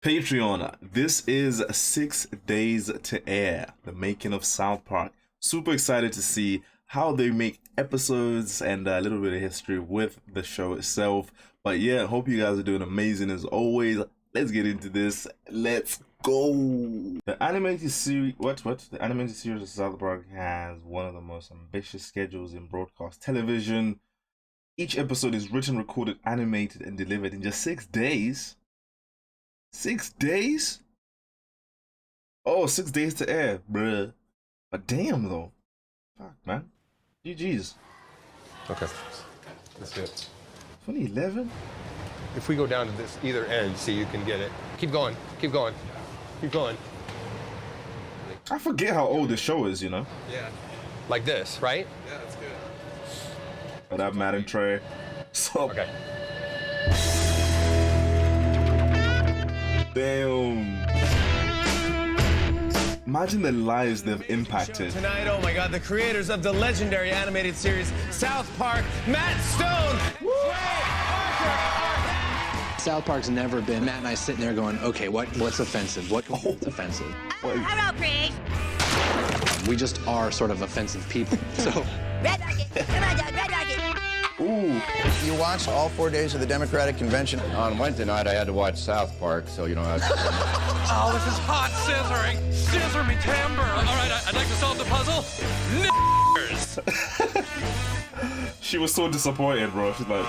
Patreon, this is 6 days to air, the making of South Park. Super excited to see how they make episodes and a little bit of history with the show itself. But yeah, hope you guys are doing amazing as always. Let's get into this. Let's go. The animated series, The animated series of South Park has one of the most ambitious schedules in broadcast television. Each episode is written, recorded, animated, and delivered in just 6 days. 6 days? Oh, 6 days to air, bruh. But damn, though. Fuck, man. GG's. Okay. That's it. 2011? If we go down to this either end, see, you can get it. Keep going. Keep going. Keep going. I forget how old the show is, you know? Yeah. Like this, right? Yeah, that's good. But that Madden Trey. So, Okay. damn. Imagine the lives they've impacted. Tonight, oh my God, the creators of the legendary animated series South Park, Matt Stone, South Park's never been Matt and I sitting there going, okay, what's offensive? What's offensive? How about Craig? We just are sort of offensive people. So Red Rocket. Come on, Doug. Red Rocket. Ooh. You watched all 4 days of the Democratic Convention? On Wednesday night, I had to watch South Park, so, you know, I was... Oh, this is hot scissoring. Scissor me timber. All right, I'd like to solve the puzzle. She was so disappointed, bro. She's like,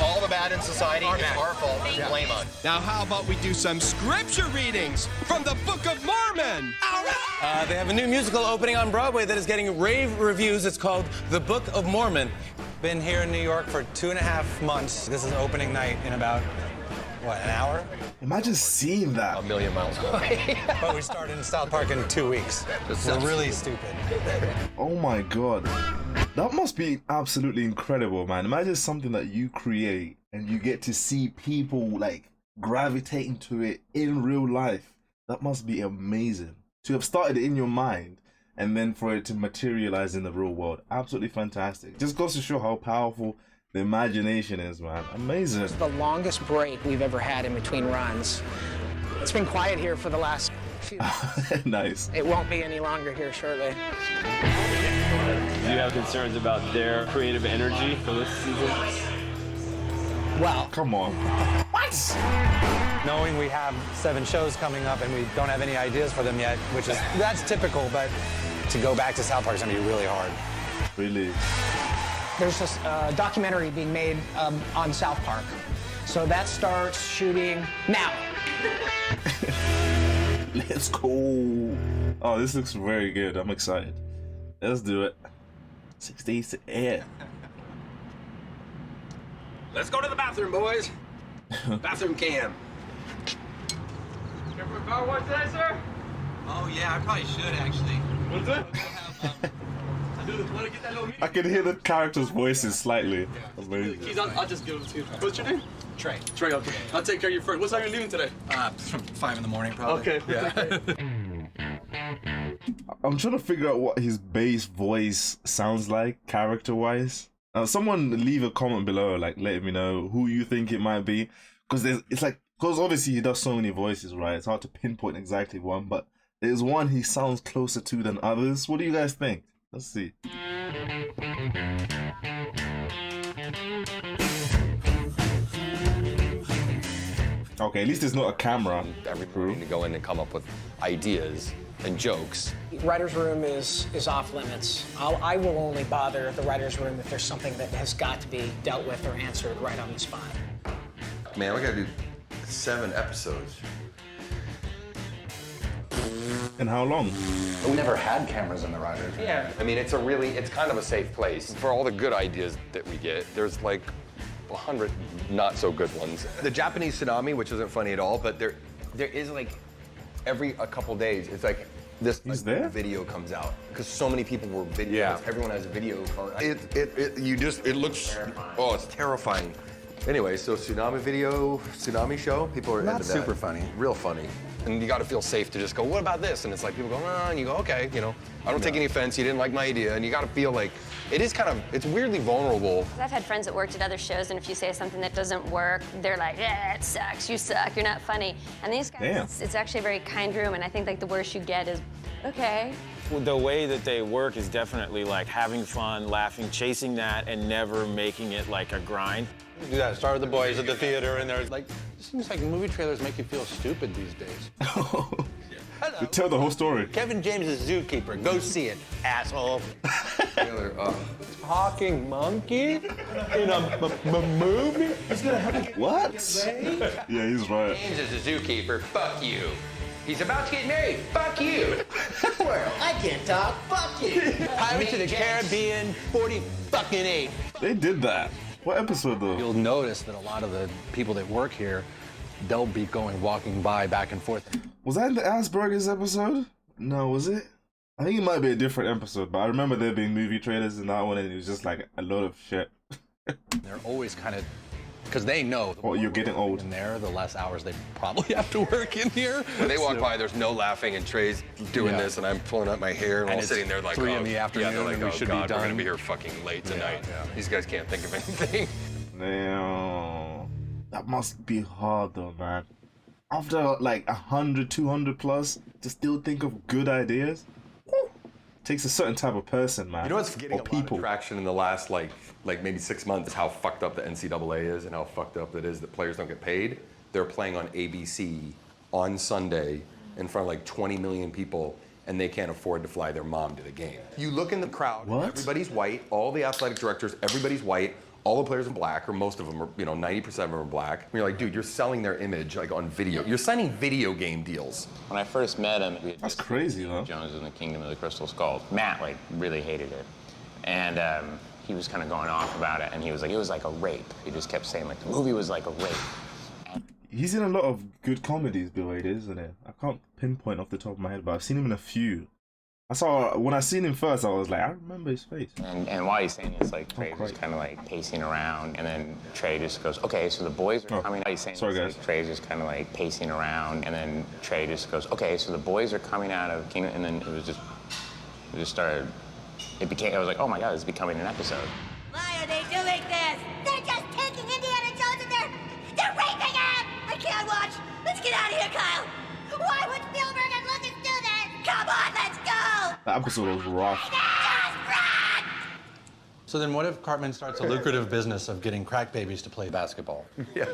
All the bad in society is our fault. Blame us. Now, how about we do some scripture readings from the Book of Mormon? All right. They have a new musical opening on Broadway that is getting rave reviews. It's called The Book of Mormon. Been here in New York for 2.5 months. This is opening night in about, what, an hour? imagine seeing that. A million miles away. But we start in South Park in 2 weeks. We're really stupid. Oh my god. That must be absolutely incredible, man. Imagine something that you create and you get to see people like gravitating to it in real life. That must be amazing. To have started it in your mind and then for it to materialize in the real world. Absolutely fantastic. Just goes to show how powerful the imagination is, man. Amazing. The longest break we've ever had in between runs. It's been quiet here for the last few months. Nice. It won't be any longer here shortly. Do you have concerns about their creative energy for this season? Well, Come on. Knowing we have 7 shows coming up and we don't have any ideas for them yet, that's typical, but to go back to South Park is gonna be really hard. Really. there's this documentary being made on South Park. So that starts shooting now. Let's go. Oh, this looks very good. I'm excited. Let's do it. 6 days to air. Let's go to the bathroom, boys. Bathroom cam. What today, sir? Oh yeah, I probably should actually. What's it? I can hear the characters' voices slightly. Amazing. Keys, I'll just give them to you. What's your name? Trey. Trey, okay. I'll take care of you first. What time are you leaving today? From 5 in the morning, probably. Okay. Yeah. I'm trying to figure out what his bass voice sounds like, character-wise. Someone leave a comment below, like letting me know who you think it might be, because obviously he does so many voices, right? It's hard to pinpoint exactly one, but there's one he sounds closer to than others. What do you guys think? Let's see. Okay, at least there's not a camera. Everybody need to go in and come up with ideas and jokes. Writer's room is off limits. I will only bother the writer's room if there's something that has got to be dealt with or answered right on the spot. Man, we gotta do 7 episodes. And how long? we never had cameras in the writers' room. Yeah. I mean, it's kind of a safe place. For all the good ideas that we get, there's like 100 not so good ones. The Japanese tsunami, which isn't funny at all, but there is like a couple days, it's like this video comes out because so many people were videos. Yeah. Everyone has a video. It looks terrifying. Oh, it's terrifying. Anyway, so tsunami show, people are into that. super funny. Real funny. And you got to feel safe to just go, what about this? And it's like people go, and you go, okay, you know, I don't take any offense. You didn't like my idea. And you got to feel like it is kind of, it's weirdly vulnerable. I've had friends that worked at other shows, and if you say something that doesn't work, they're like, yeah, it sucks, you suck, you're not funny. And these guys, it's actually a very kind room, and I think like the worst you get is, okay. The way that they work is definitely like having fun, laughing, chasing that, and never making it like a grind. Do that. Start with the boys at the theater, and they're like, it seems like movie trailers make you feel stupid these days. You tell the whole story. Kevin James is Zookeeper. Go see it, asshole. Talking monkey in a movie? He's gonna have to What? Yeah, he's right. James is a zookeeper. Fuck you. He's about to get married. Fuck you. Well, I can't talk. Fuck you. Pirates of the Caribbean 40-fucking-8. They did that. What episode though? You'll notice that a lot of the people that work here, they'll be walking by back and forth. Was that in the Asperger's episode? No, was it? I think it might be a different episode, but I remember there being movie trailers in that one, and it was just like a lot of shit. They're always kind of, because they know. Oh, you're getting old. In there, the less hours they probably have to work in here. When they walk by, there's no laughing, and Trey's doing this, and I'm pulling up my hair, and I'm sitting there like, 3 in the afternoon, they're like, and we should be God, done. we're gonna be here fucking late tonight. These guys can't think of anything. Damn. That must be hard though, man. After like 100, 200 plus, to still think of good ideas? Takes a certain type of person, man. You know what's getting a lot of traction in the last like maybe 6 months is how fucked up the NCAA is and how fucked up it is that players don't get paid. They're playing on ABC on Sunday in front of like 20 million people, and they can't afford to fly their mom to the game. You look in the crowd, everybody's white, all the athletic directors, everybody's white, all the players are black, or most of them are, 90% of them are black. And you're like, dude, you're selling their image like on video. You're signing video game deals. When I first met him, that's crazy, though. Jones in the Kingdom of the Crystal Skull. Matt really hated it, and he was kind of going off about it, and he was like, it was like a rape. He just kept saying like the movie was like a rape. He's in a lot of good comedies, Bill Hader, isn't it? I can't pinpoint off the top of my head, but I've seen him in a few. When I seen him first, I was like, I remember his face. And while he's saying this, like Trey was kind of like pacing around, and then Trey just goes, okay, so the boys are coming out. He's saying sorry, this, like, Trey's just kind of like pacing around, and then Trey just goes, okay, so the boys are coming out of Kingdom, and then it just started. I was like, oh my God, this is becoming an episode. Why are they doing this? They're just taking Indiana Jones and they're raping him! I can't watch. Let's get out of here, Kyle. Why would Spielberg and Lucas do this? Come on, let's go! That episode was rough. So then what if Cartman starts a lucrative business of getting crack babies to play basketball? Yeah.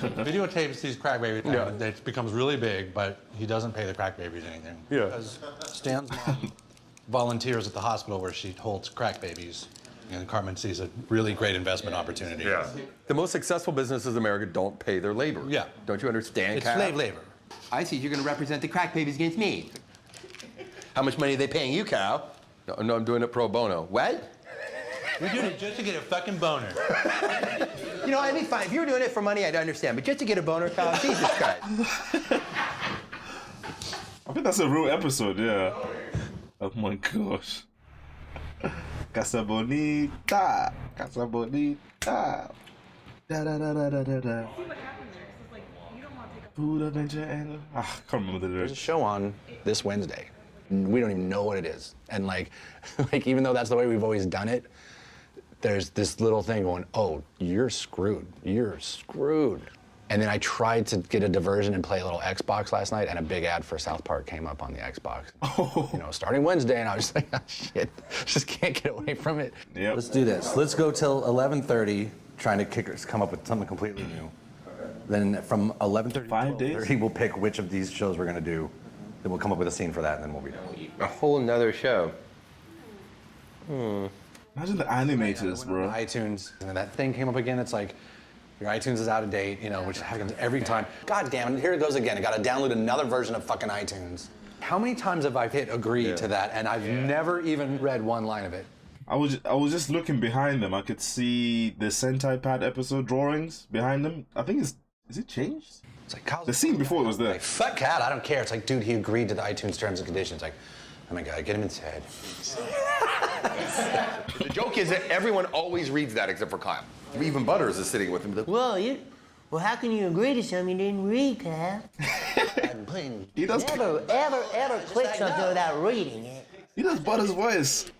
Videotapes these crack babies, and it becomes really big, but he doesn't pay the crack babies anything. Yeah. Because Stan's mom volunteers at the hospital where she holds crack babies, and Cartman sees a really great investment opportunity. Yeah. The most successful businesses in America don't pay their labor. Yeah. Don't you understand, It's Cal? slave labor. I see you're gonna represent the crack babies against me. How much money are they paying you, Cal? No, I'm doing it pro bono. What? We're doing it just to get a fucking boner. You know, I'd be fine. If you were doing it for money, I'd understand. But just to get a boner, Kyle, Jesus Christ. I think that's a real episode, yeah. Oh my gosh. Casa Bonita. Casa Bonita. Da da da da da da da. Food adventure and I can't remember the There's lyrics. a show on this Wednesday. We don't even know what it is. And like even though that's the way we've always done it, there's this little thing going, oh, you're screwed. You're screwed. And then I tried to get a diversion and play a little Xbox last night, and a big ad for South Park came up on the Xbox. Oh. You know, starting Wednesday, and I was just like, oh, shit, just can't get away from it. Yep. Let's do this. Let's go till 11:30, trying to come up with something completely new. Then from 11:30 to 12:30, we'll pick which of these shows we're gonna do. Then we'll come up with a scene for that, and then we'll be done. A whole nother show. Imagine the animators, bro. iTunes, and that thing came up again. It's like, your iTunes is out of date, you know, which happens every time. God damn it, here it goes again. I gotta download another version of fucking iTunes. How many times have I hit agree to that, and I've never even read one line of it? I was just looking behind them. I could see the Sentai Pad episode drawings behind them. I think is it changed? It's like, the scene before it was there. Like, fuck Cat, I don't care. It's like, dude, he agreed to the iTunes terms and conditions. Like, oh my God, get him in his head. The joke is that everyone always reads that except for Kyle. Even Butters is sitting with him. Well, how can you agree to something you didn't read, Kyle? He does. Ever click something without reading it. He does Butters' voice.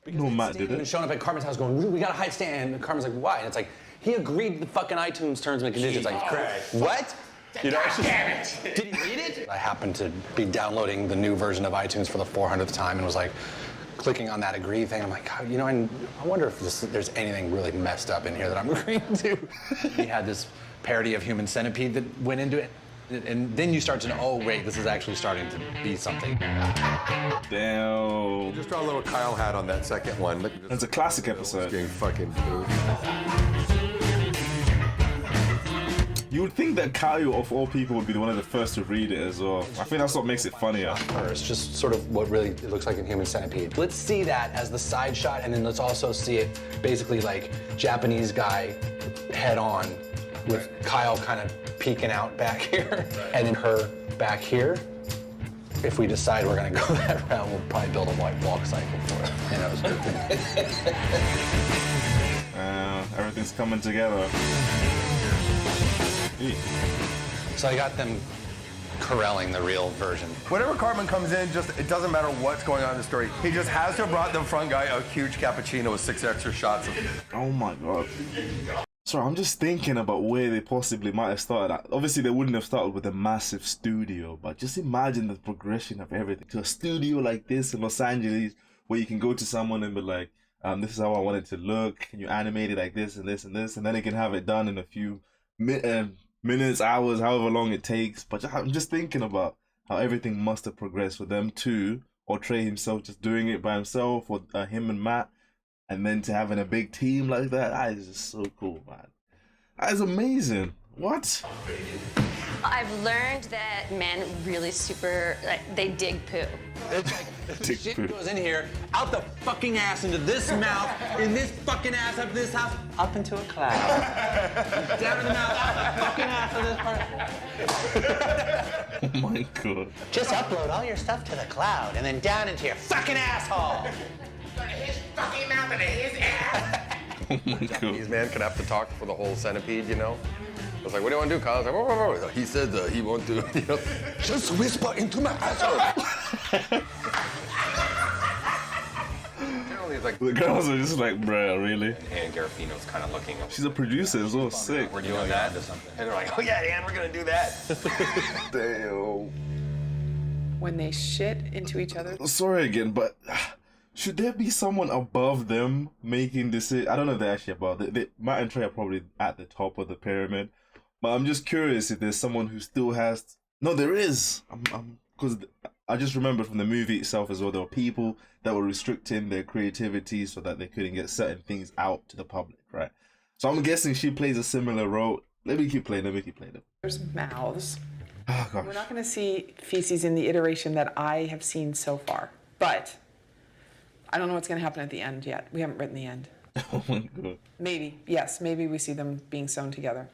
No, Matt did it. Showing up at Carmen's house going, we gotta hide Stan. And Carmen's like, why? And it's like, he agreed to the fucking iTunes terms and conditions. Like, what? You know, Damn it! Did he read it? I happened to be downloading the new version of iTunes for the 400th time and was like, clicking on that agree thing. I'm like, God, you know, I wonder if there's anything really messed up in here that I'm agreeing to. He had this parody of Human Centipede that went into it. And then you start to know, oh, wait, this is actually starting to be something. Damn. Just draw a little Kyle hat on that second one. Look, it's a classic episode. Getting fucking blue. You would think that Kyle, of all people, would be one of the first to read it as well. I think that's what makes it funnier. It's just sort of what really it looks like in Human Centipede. Let's see that as the side shot, and then let's also see it basically like Japanese guy head on with Kyle kind of peeking out back here, and then her back here. If we decide we're gonna go that route, we'll probably build a white walk cycle for it. You know, everything's coming together. So I got them corralling the real version. Whenever Cartman comes in, it doesn't matter what's going on in the story. He just has to have brought the front guy a huge cappuccino with 6 extra shots of it. Oh my God. So I'm just thinking about where they possibly might have started at. Obviously, they wouldn't have started with a massive studio, but just imagine the progression of everything to a studio like this in Los Angeles, where you can go to someone and be like, this is how I want it to look. Can you animate it like this and this and this? And then they can have it done in a few minutes, hours, however long it takes. But I'm just thinking about how everything must have progressed for them too, or Trey himself just doing it by himself, or him and Matt, and then to having a big team like that is just so cool, man. That is amazing. What? I've learned that men really they dig poo. It's like, the shit goes in here, out the fucking ass, into this mouth, in this fucking ass, up this house, up into a cloud. Down in the mouth, out the fucking ass of this part. Oh my God. Just upload all your stuff to the cloud and then down into your fucking asshole. His fucking mouth and his ass. Oh my God. Japanese man could have to talk for the whole centipede, you know? I was like, what do you want to do, Kyle? I was like, whoa, whoa, whoa. He said he won't do it, you know? Just whisper into my asshole. Like, the girls are just like, bruh, really? And Garofino's kind of looking up. She's a producer as well, sick. We're doing that. And they're like, oh yeah, Ann, we're going to do that. Damn. When they shit into each other. Sorry again, but should there be someone above them making decisions? I don't know if they're actually above. Matt and Trey are probably at the top of the pyramid. But I'm just curious if there's someone who still has... No, there is. Because I just remember from the movie itself as well, there were people that were restricting their creativity so that they couldn't get certain things out to the public, right? So I'm guessing she plays a similar role. Let me keep playing. There's mouths. Oh, gosh. We're not going to see feces in the iteration that I have seen so far. But I don't know what's going to happen at the end yet. We haven't written the end. Oh my God. Maybe, yes, maybe we see them being sewn together.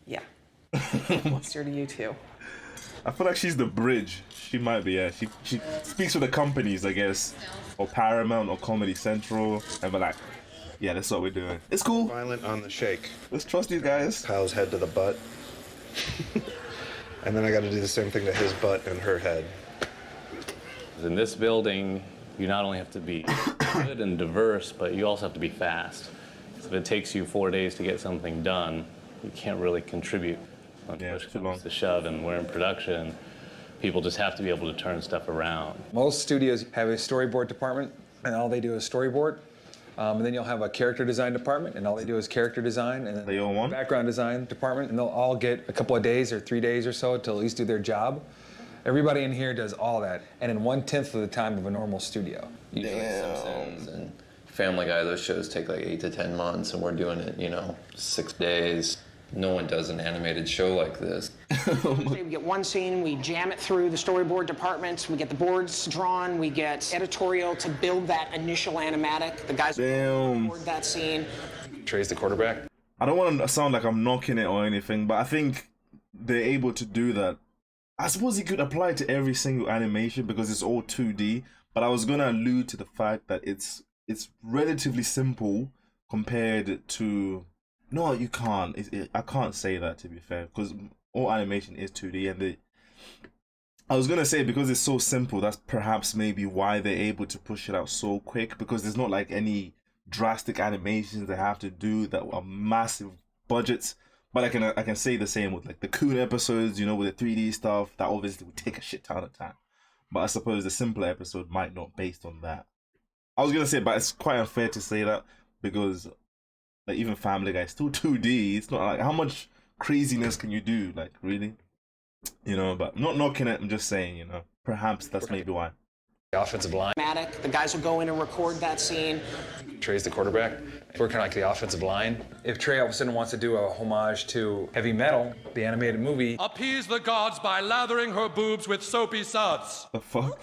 Yeah. It's to you too. I feel like she's the bridge. She might be, yeah. She speaks for the companies, I guess, or Paramount or Comedy Central, and be like, yeah, that's what we're doing. It's cool. Violent on the shake. Let's trust these guys. Kyle's head to the butt. And then I got to do the same thing to his butt and her head. In this building, you not only have to be good and diverse, but you also have to be fast. So if it takes you 4 days to get something done, you can't really contribute. Yeah, it's too long. To shove, and we're in production. People just have to be able to turn stuff around. Most studios have a storyboard department, and all they do is storyboard. And then you'll have a character design department, and all they do is character design. And then they all want background design department, and they'll all get a couple of days or 3 days or so to at least do their job. Everybody in here does all that, and in 1/10 of the time of a normal studio. Usually Simpsons and Family Guy, those shows take like 8 to 10 months, and we're doing it, 6 days. No one does an animated show like this. We get one scene, we jam it through the storyboard departments, we get the boards drawn, we get editorial to build that initial animatic. The guys record that scene. Trey's the quarterback. I don't want to sound like I'm knocking it or anything, but I think they're able to do that. I suppose you could apply it to every single animation because it's all 2D, But I was gonna allude to the fact that it's relatively simple compared to. No, you can't. I can't say that, to be fair, because all animation is 2D, and I was gonna say because it's so simple, that's perhaps maybe why they're able to push it out so quick, because there's not like any drastic animations they have to do that are massive budgets. But I can say the same with like the Coon episodes, with the 3D stuff, that obviously would take a shit ton of time. But I suppose the simpler episode might not based on that. I was gonna say, but it's quite unfair to say that because like even Family Guy is still 2D. It's not like how much craziness can you do, like really? But I'm not knocking it, I'm just saying, perhaps that's maybe why. The offensive line. The guys will go in and record that scene. Trey's the quarterback. We're kind of like the offensive line. If Trey all of a sudden wants to do a homage to Heavy Metal, the animated movie. Appease the gods by lathering her boobs with soapy suds. The fuck?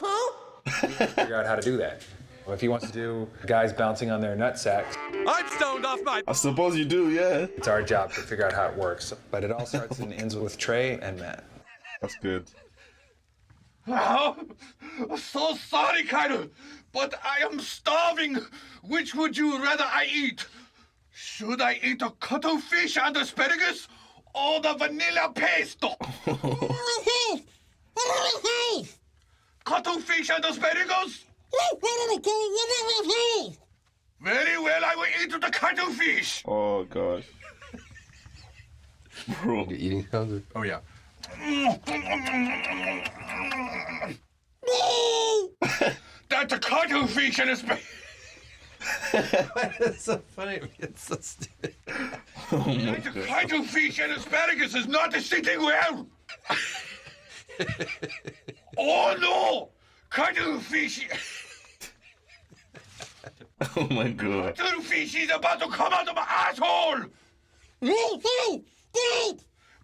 Figure out how to do that. If he wants to do guys bouncing on their nutsacks. I'm stoned off my... I suppose you do, yeah. It's our job to figure out how it works. But it all starts and ends with Trey and Matt. That's good. Oh, so sorry, Kyle, but I am starving. Which would you rather I eat? Should I eat a cuttlefish and asparagus or the vanilla pesto? Cuttlefish and asparagus? Very well, I will eat the cuttlefish. Oh, gosh. Bro. You're eating sounds? Oh, yeah. That's a cuttlefish and asparagus. It's so funny. It's so stupid. The cuttlefish and asparagus is not sitting well. Oh no! Cuttlefish. Oh my god. Cuttlefish is about to come out of my asshole.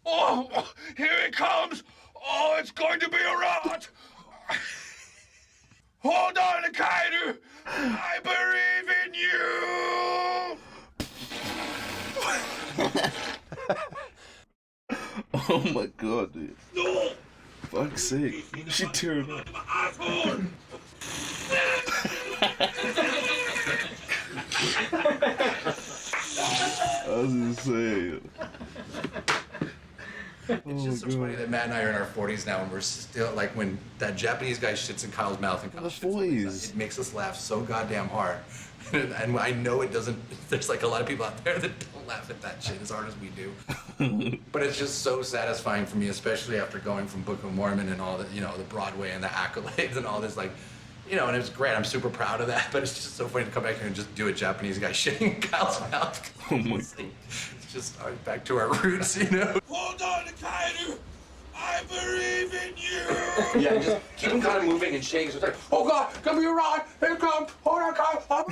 Oh, here it comes. Oh, it's going to be a rot. Hold on, Kaido. I believe in you. Oh my god, dude. No. Fuck's sake. She tearing up. Asshole. I was insane. It's just so funny that Matt and I are in our 40s now, and we're still like when that Japanese guy shits in Kyle's mouth and Kyle shits, it makes us laugh so goddamn hard. And I know it doesn't. There's like a lot of people out there that don't laugh at that shit as hard as we do. But it's just so satisfying for me, especially after going from Book of Mormon and all the the Broadway and the accolades and all this and it was great. I'm super proud of that. But it's just so funny to come back here and just do a Japanese guy shitting in Kyle's mouth. Oh my god. It's just back to our roots, Hold on, Kaido. I believe in you. Yeah, just keep him kind of moving and shaking. So it's like, oh God, come here, Rod. Here it comes. Hold on, Kyle. I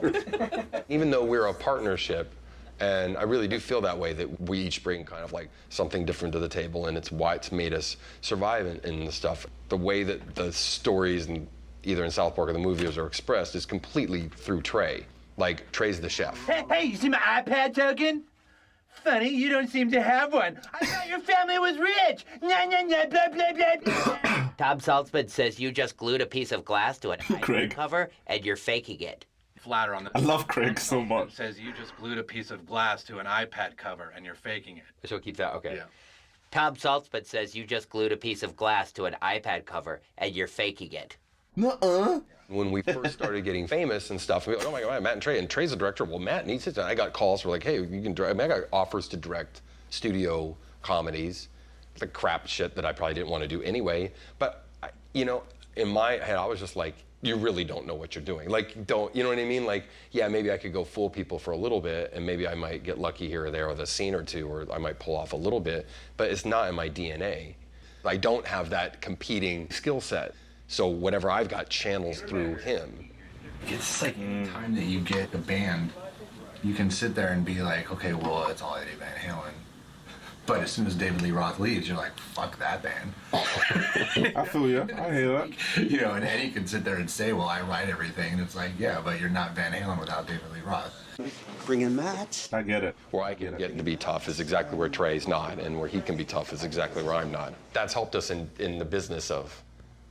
believe in you. Even though we're a partnership, and I really do feel that way, that we each bring kind of like something different to the table, and it's why it's made us survive in the stuff. The way that the stories, either in South Park or the movies, are expressed is completely through Trey. Like, Trey's the chef. Hey, you see my iPad token? Funny, you don't seem to have one. I thought your family was rich. Nah, nah, nah, blah, blah, blah, blah. Tom Saltzman says you just glued a piece of glass to an iPad cover and you're faking it. Flatter on the. I love Craig so much. It says you just glued a piece of glass to an iPad cover and you're faking it. So keep that, okay. Yeah. Tom Saltzman says you just glued a piece of glass to an iPad cover and you're faking it. Nuh-uh. When we first started getting famous and stuff, we were like, oh my God, Matt and Trey. And Trey's the director. Well, Matt needs it. And I got calls for like, hey, you can direct. I got offers to direct studio comedies. It's like crap shit that I probably didn't want to do anyway. But, in my head, I was just like, you really don't know what you're doing. Like, you know what I mean? Like, yeah, maybe I could go fool people for a little bit and maybe I might get lucky here or there with a scene or two, or I might pull off a little bit, but it's not in my DNA. I don't have that competing skill set. So whatever I've got channels through him. It's like any time that you get a band, you can sit there and be like, okay, well, it's all Eddie Van Halen. But as soon as David Lee Roth leaves, you're like, fuck that band. I feel you. I hear that. You know, and Eddie can sit there and say, well, I write everything. And it's like, yeah, but you're not Van Halen without David Lee Roth. Bringing Matt. I get it. Where I can get to be tough is exactly where Trey's not, and where he can be tough is exactly where I'm not. That's helped us in the business of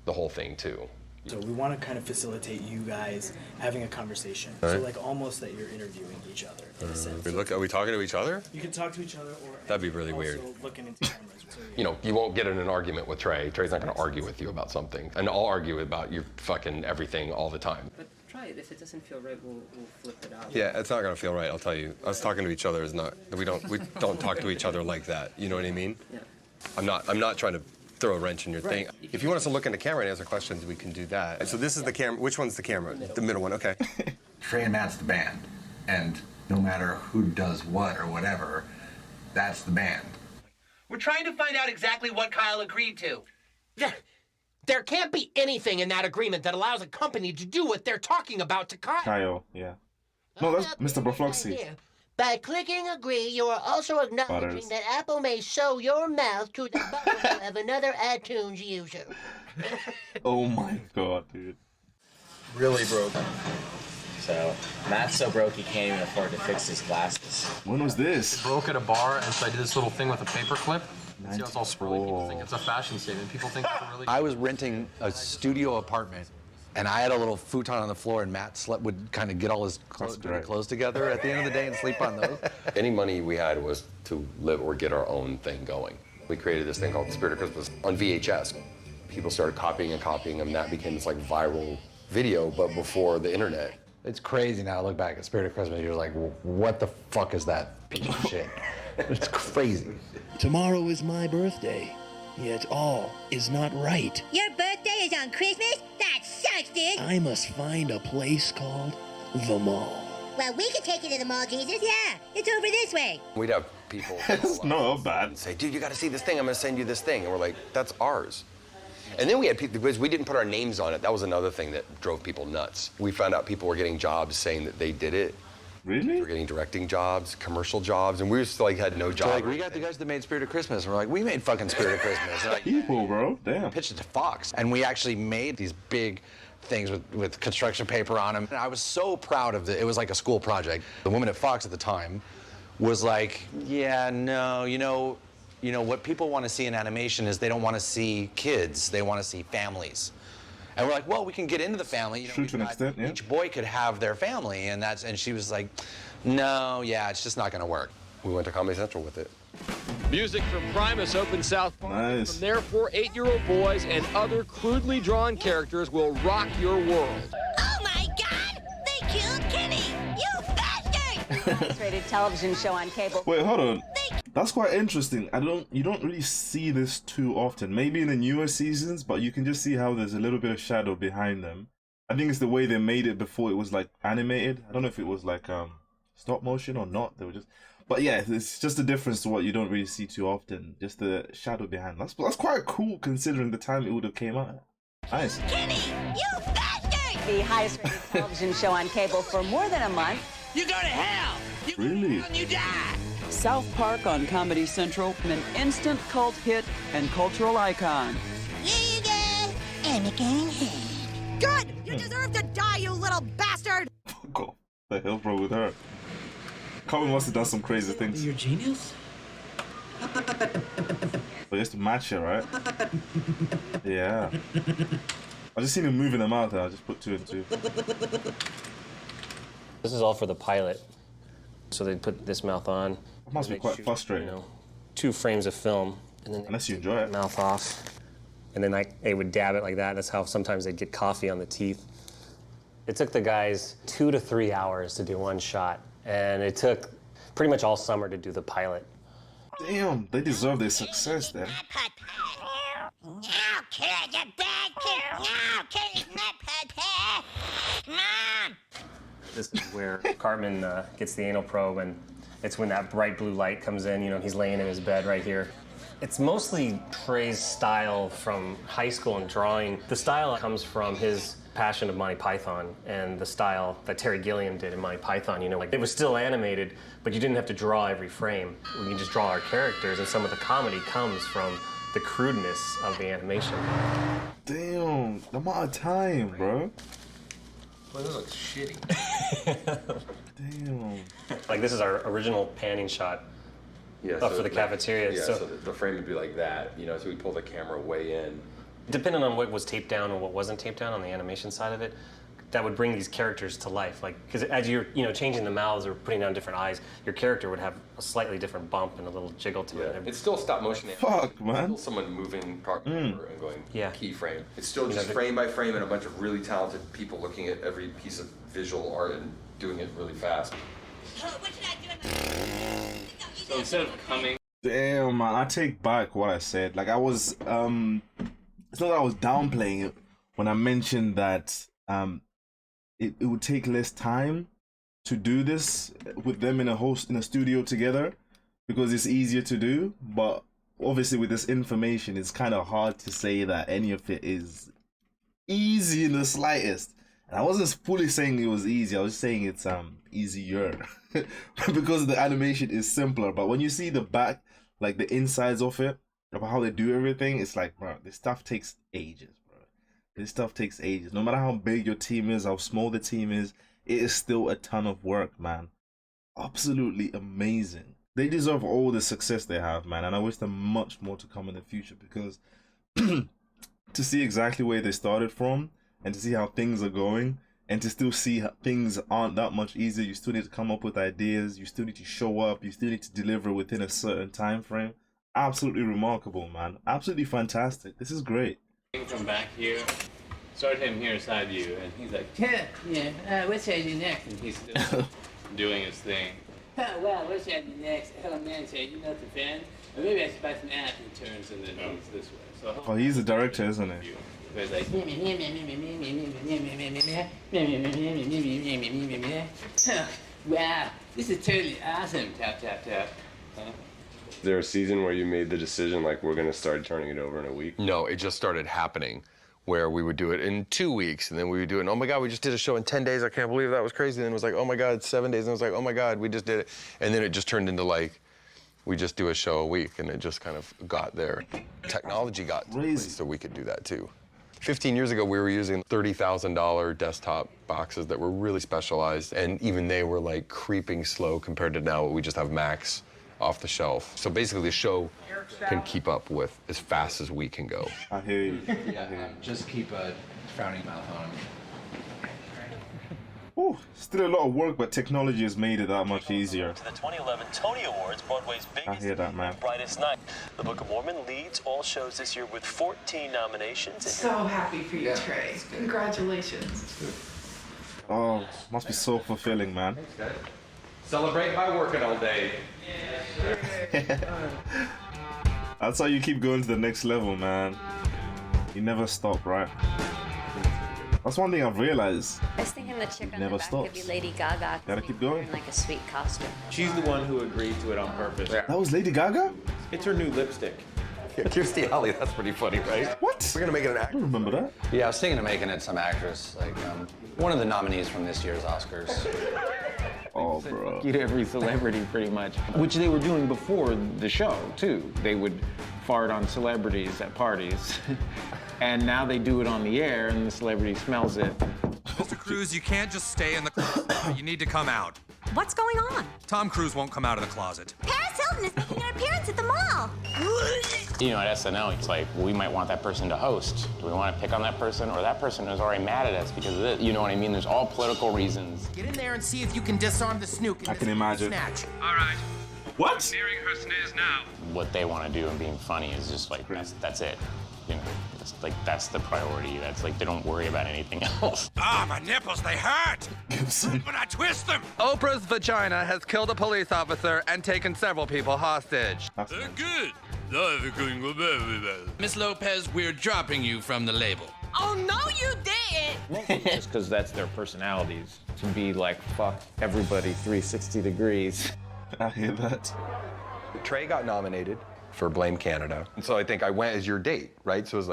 the whole thing, too. So we want to kind of facilitate you guys having a conversation. All right. So like almost that you're interviewing each other in a sense. Are we talking to each other? You can talk to each other or That'd be really also weird. looking into cameras. So, You know, you won't get in an argument with Trey. Trey's not going to argue with you about something. And I'll argue about your fucking everything all the time. But try it. If it doesn't feel right, we'll flip it out. Yeah, it's not going to feel right, I'll tell you. Us talking to each other is not, we don't talk to each other like that. You know what I mean? Yeah. I'm not trying to throw a wrench in your thing. If you want us to look in the camera and answer questions, we can do that. So this is the camera. Which one's the camera? The middle one, okay. Trey and Matt's the band. And no matter who does what or whatever, that's the band. We're trying to find out exactly what Kyle agreed to. There can't be anything in that agreement that allows a company to do what they're talking about to Kyle. Kyle, yeah. No, that's Mr. Brofloxy. By clicking agree, you are also acknowledging Butters. that Apple may show your mouth to the butthole of another iTunes user. Oh my god, dude. Really broken. So Matt's so broke he can't even afford to fix his glasses. When was this? Broke at a bar, and so I did this little thing with a paper clip. See how it's all scrolly? People think it's a fashion statement. People think it's a really... I was renting a studio apartment, and I had a little futon on the floor, and Matt would kind of get all his dirty clothes together at the end of the day and sleep on those. Any money we had was to live or get our own thing going. We created this thing called Spirit of Christmas on VHS. People started copying them, and that became this like viral video, but before the internet. It's crazy now to look back at Spirit of Christmas. You're like, what the fuck is that piece of shit? It's crazy. Tomorrow is my birthday, yet all is not right. Your birthday is on Christmas? That sucks, dude. I must find a place called the mall. Well, we could take you to the mall, Jesus. Yeah, it's over this way. We'd have people It's not bad. say, dude, you got to see this thing. I'm going to send you this thing. And we're like, that's ours. And then we had people, because we didn't put our names on it, that was another thing that drove people nuts. We found out people were getting jobs saying that they did it. Really? They were getting directing jobs, commercial jobs, and we just like had no job. Like, we got the guys that made Spirit of Christmas, and we're like, we made fucking Spirit of Christmas. And like, people, bro, damn. Pitched it to Fox, and we actually made these big things with construction paper on them. And I was so proud of it. It was like a school project. The woman at Fox at the time was like, yeah, no, you know what people want to see in animation is they don't want to see kids, they want to see families. And we're like, well, we can get into the family. You know, True to an extent, yeah. Each boy could have their family, and she was like, no, yeah, it's just not going to work. We went to Comedy Central with it. Music from Primus opens South Park. Nice. From there, 4 8-year-old boys and other crudely drawn characters will rock your world. Oh my God! They killed Kenny! You bastard! X-rated television show on cable. Wait, hold on. That's quite interesting. You don't really see this too often. Maybe in the newer seasons, but you can just see how there's a little bit of shadow behind them. I think it's the way they made it before it was like animated. I don't know if it was like stop motion or not. They were just, but yeah, it's just a difference to what you don't really see too often. Just the shadow behind. That's quite cool considering the time it would have came out. Nice. Kenny, you bastard! The highest rated television show on cable for more than a month. You go to hell! Really? You die! South Park on Comedy Central, an instant cult hit and cultural icon. Here you go. And again. Good! You deserve to die, you little bastard! Fuck off. The hell, bro, with her? Colin must have done some crazy things. You're a genius? But just to match it, right? Yeah. I just seen him moving them out there. I just put 2 and 2. This is all for the pilot. So they put this mouth on. It must be quite frustrating. 2 frames of film, and then unless you enjoy it, mouth off, and then they would dab it like that. That's how sometimes they'd get coffee on the teeth. It took the guys 2 to 3 hours to do one shot, and it took pretty much all summer to do the pilot. Damn, they deserve their success then. Now, kid, you bad kid! Now, kid, not Mom! This is where Cartman gets the anal probe, and it's when that bright blue light comes in. You know, he's laying in his bed right here. It's mostly Trey's style from high school and drawing. The style comes from his passion of Monty Python and the style that Terry Gilliam did in Monty Python. You know, like it was still animated, but you didn't have to draw every frame. We can just draw our characters, and some of the comedy comes from the crudeness of the animation. Damn, the amount of time, bro. Well, this looks shitty. Damn. Like this is our original panning shot for the cafeteria. Yeah, so the frame would be like that, you know, so we pull the camera way in. Depending on what was taped down and what wasn't taped down on the animation side of it, that would bring these characters to life. Like, because as you're, changing the mouths or putting down different eyes, your character would have a slightly different bump and a little jiggle to it. It's still stop motion. Fuck, man. It's still someone moving and going keyframe. It's still just the- frame by frame and a bunch of really talented people looking at every piece of visual art and doing it really fast. So instead of coming. Damn, man, I take back what I said. Like, I was, it's not that I was downplaying it when I mentioned that it would take less time to do this with them in a studio together because it's easier to do. But obviously with this information, it's kind of hard to say that any of it is easy in the slightest. And I wasn't fully saying it was easy. I was saying it's easier because the animation is simpler. But when you see the back, like the insides of it, of how they do everything, it's like, bro, this stuff takes ages, bro. This stuff takes ages. No matter how big your team is, how small the team is, it is still a ton of work, man. Absolutely amazing. They deserve all the success they have, man. And I wish them much more to come in the future because to see exactly where they started from and to see how things are going and to still see how things aren't that much easier. You still need to come up with ideas. You still need to show up. You still need to deliver within a certain time frame. Absolutely remarkable, man. Absolutely fantastic. This is great. From back here, started him here beside you, and he's like, what should I do next? And he's still doing his thing. Oh, wow, what should I do next? Oh, man, should I do nothing fan? Or maybe I should buy some app and turns and then moves this way. So Oh, he's the director, isn't he? it's like, wow, this is totally awesome. Tap, tap, tap. Is there a season where you made the decision, like, we're going to start turning it over in a week? No, it just started happening where we would do it in 2 weeks, and then we would do it, and oh my God, we just did a show in 10 days. I can't believe that was crazy. And then it was like, oh my God, 7 days. And it was like, oh my God, we just did it. And then it just turned into like, we just do a show a week, and it just kind of got there. Technology got to the place so we could do that too. 15 years ago, we were using $30,000 desktop boxes that were really specialized, and even they were like creeping slow compared to now, we just have Macs off the shelf. So basically the show can keep up with as fast as we can go. I hear you. Just keep a frowning mouth on. Ooh, still a lot of work, but technology has made it that much easier. To the 2011 Tony Awards, Broadway's I biggest hear that, man. brightest night. The Book of Mormon leads all shows this year with 14 nominations. So happy for you, Trey. Congratulations. Oh, must be so fulfilling, man. Celebrate by working all day. That's how you keep going to the next level, man. You never stop, right? That's one thing I've realized. I was thinking the chick on Never the back could be stops. Lady Gaga. Gotta keep going. Wearing like a sweet costume. She's the one who agreed to it on purpose. That was Lady Gaga? It's her new lipstick. Kirstie Alley, that's pretty funny, right? What? We're gonna make it an actor. I don't remember that. Yeah, I was thinking of making it some actress, like one of the nominees from this year's Oscars. Oh, bro. You to every celebrity, pretty much. Which they were doing before the show, too. They would fart on celebrities at parties. And now they do it on the air, and the celebrity smells it. Mr. Cruise, you can't just stay in the closet. You need to come out. What's going on? Tom Cruise won't come out of the closet. Paris Hilton is making an appearance at the mall. You know, at SNL, it's like, we might want that person to host. Do we want to pick on that person? Or that person is already mad at us because of this? You know what I mean? There's all political reasons. Get in there and see if you can disarm the snook. I can imagine. Snatch. All right. What? Nearing her snares now. What they want to do and being funny is just like, that's it. You know, it's like, that's the priority. That's like, they don't worry about anything else. Ah, my nipples, they hurt. When I twist them. Oprah's vagina has killed a police officer and taken several people hostage. Good. Miss Lopez, we're dropping you from the label. Oh, no, you didn't. Just because that's their personalities. To be like, fuck everybody 360 degrees. I hear that. Trey got nominated, for Blame Canada. And so I think I went as your date, right? So it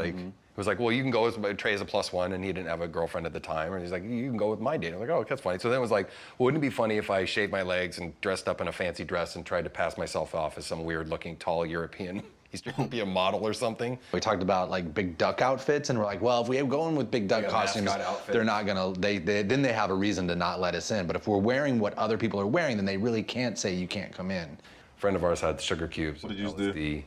was like, well, you can go as Trey as a +1, and he didn't have a girlfriend at the time. And he's like, you can go with my date. I was like, oh, that's funny. So then it was like, well, wouldn't it be funny if I shaved my legs and dressed up in a fancy dress and tried to pass myself off as some weird-looking, tall European Eastern European model or something? We talked about like big duck outfits, and we're like, well, if we go in with big duck costumes, they're not gonna. Then they have a reason to not let us in. But if we're wearing what other people are wearing, then they really can't say you can't come in. A friend of ours had sugar cubes. What did you do?